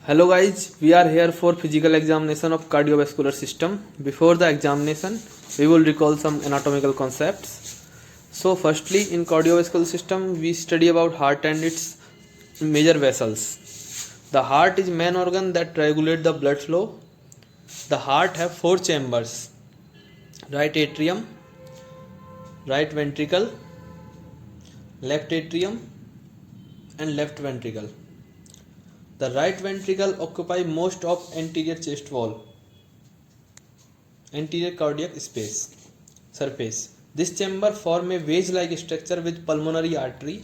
Hello guys, we are here for physical examination of cardiovascular system. Before the examination, we will recall some anatomical concepts. So firstly, in cardiovascular system, we study about heart and its major vessels. The heart is main organ that regulate the blood flow. The heart have four chambers: right atrium, right ventricle, left atrium, and left ventricle. The right ventricle occupy most of anterior chest wall, anterior cardiac surface. This chamber form a wedge-like structure with pulmonary artery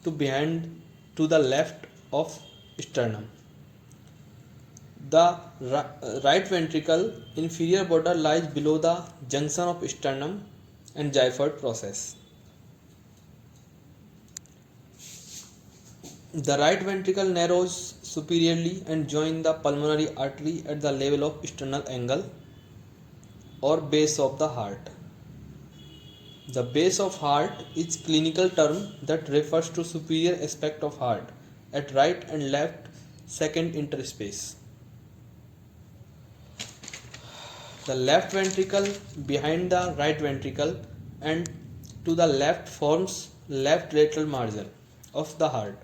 to behind to the left of sternum. The right ventricle inferior border lies below the junction of sternum and xiphoid process. The right ventricle narrows superiorly and joins the pulmonary artery at the level of sternal angle or base of the heart. The base of heart is clinical term that refers to superior aspect of heart at right and left second interspace. The left ventricle behind the right ventricle and to the left forms left lateral margin of the heart.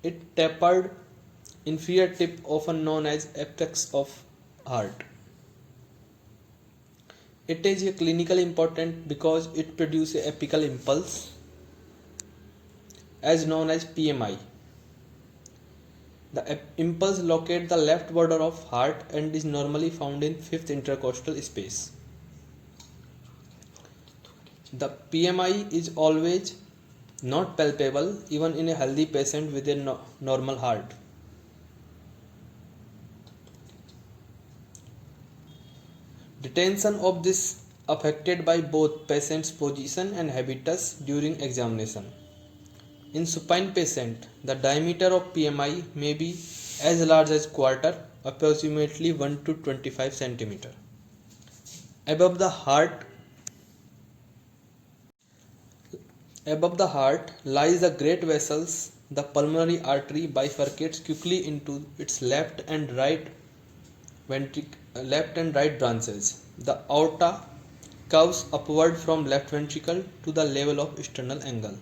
It tapered inferior tip often known as apex of heart. It is clinically important because it produces a apical impulse as known as PMI. The impulse locates the left border of heart and is normally found in fifth intercostal space. The PMI is always not palpable even in a healthy patient with a normal heart. Detention of this affected by both patient's position and habitus during examination. In supine patient, the diameter of PMI may be as large as quarter, approximately 1 to 25 cm. Above the heart lies the great vessels. The pulmonary artery bifurcates quickly into its left and right branches. The aorta curves upward from left ventricle to the level of sternal angle.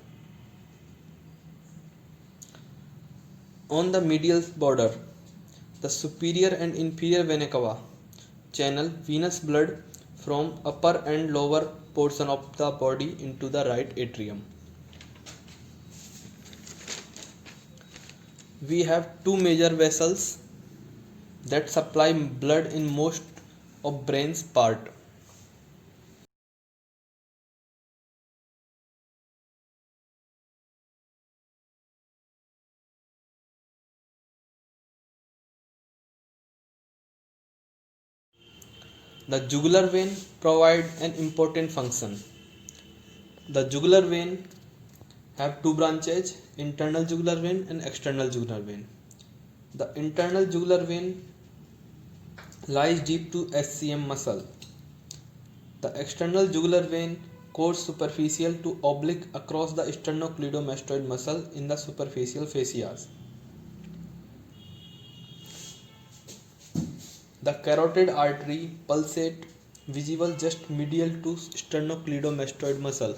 On the medial border, the superior and inferior vena cava channel venous blood from upper and lower portion of the body into the right atrium. We have two major vessels that supply blood in most of brain's part. The jugular vein provide an important function. The jugular vein have two branches, internal jugular vein and external jugular vein. The internal jugular vein lies deep to SCM muscle. The external jugular vein course superficial to oblique across the sternocleidomastoid muscle in the superficial fascias. The carotid artery pulsate visible just medial to sternocleidomastoid muscle.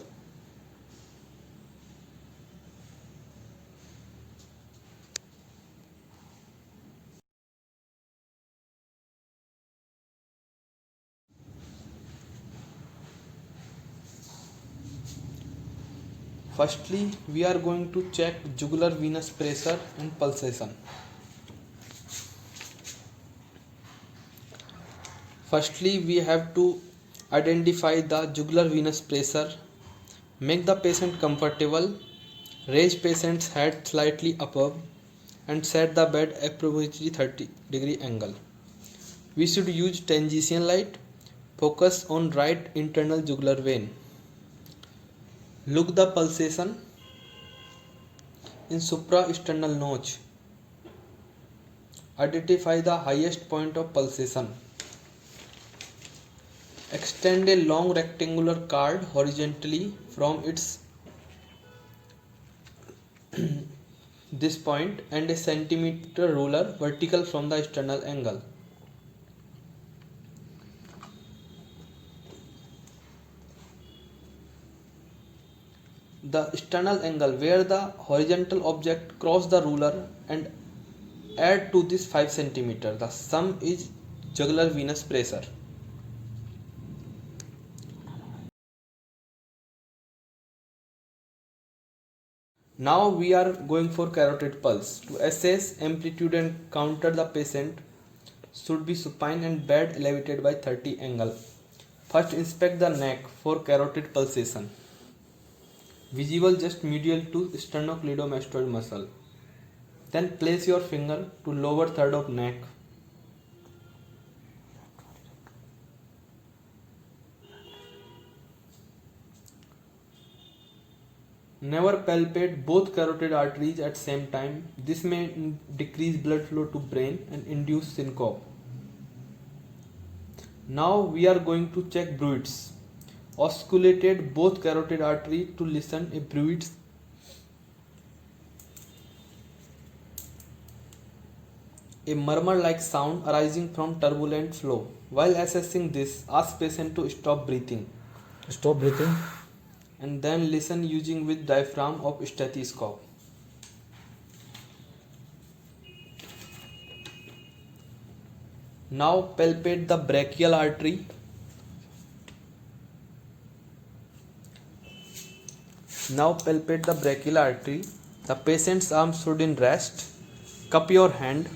Firstly, we are going to check jugular venous pressure and pulsation. Firstly, we have to identify the jugular venous pressure. Make the patient comfortable. Raise patient's head slightly above and set the bed approximately 30-degree angle. We should use tangential light. Focus on right internal jugular vein. Look the pulsation in suprasternal notch. Identify the highest point of pulsation. Extend a long rectangular card horizontally from its this point and a centimeter ruler vertical from the external angle. The external angle where the horizontal object cross the ruler and add to this 5 centimeter. The sum is jugular venous pressure. Now we are going for carotid pulse. To assess amplitude and counter, the patient should be supine and bed elevated by 30 angle. First inspect the neck for carotid pulsation. Visible just medial to sternocleidomastoid muscle. Then place your finger to lower third of neck. Never palpate both carotid arteries at same time. This may decrease blood flow to brain and induce syncope. Now we are going to check bruits. Auscultate both carotid artery to listen a bruits. A murmur-like sound arising from turbulent flow. While assessing this, ask patient to stop breathing. Stop breathing. And then listen using with diaphragm of stethoscope. Now palpate the brachial artery. The patient's arms should in rest. Cup your hand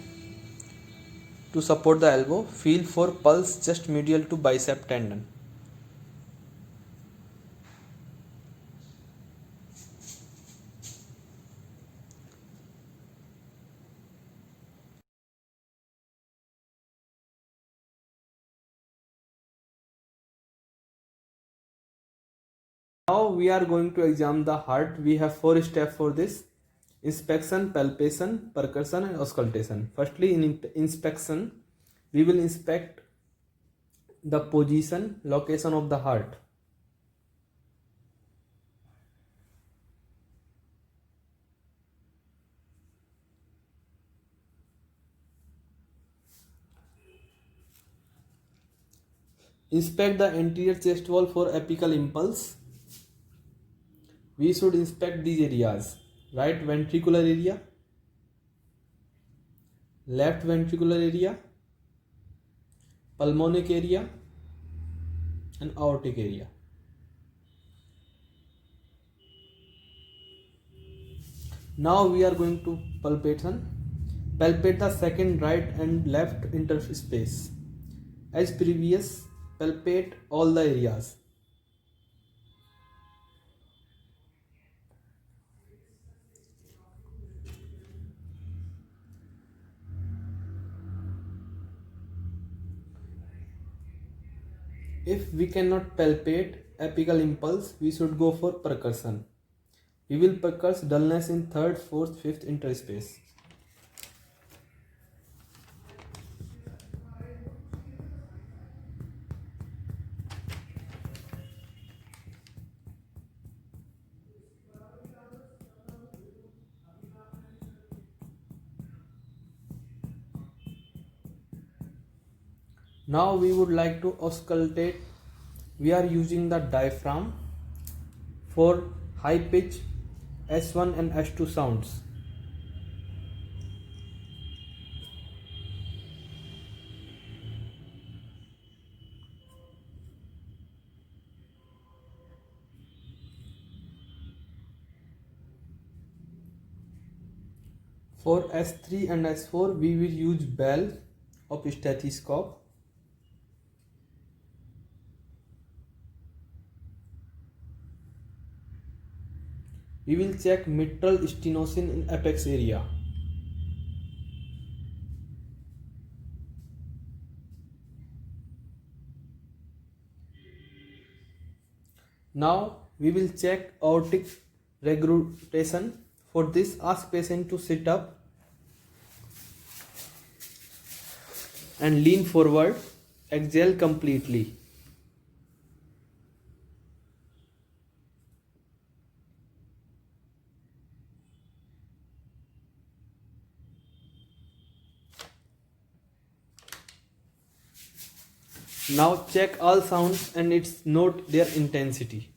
to support the elbow. Feel for pulse just medial to bicep tendon. Now we are going to examine the heart. We have 4 steps for this: inspection, palpation, percussion and auscultation. Firstly, in inspection, we will inspect the position, location of the heart. Inspect the anterior chest wall for apical impulse. We should inspect these areas: right ventricular area, left ventricular area, pulmonic area and aortic area. Now we are going to palpation. Palpate the second right and left interspace. As previous, palpate all the areas. If we cannot palpate apical impulse, we should go for percussion. We will percuss dullness in third, fourth, fifth interspace. Now we would like to auscultate. We are using the diaphragm for high pitch S1 and S2 sounds. For S3 and S4 we will use bell of stethoscope. We will check mitral stenosis in apex area. Now we will check aortic regurgitation. For this, ask patient to sit up and lean forward. Exhale completely. Now check all sounds and its note their intensity.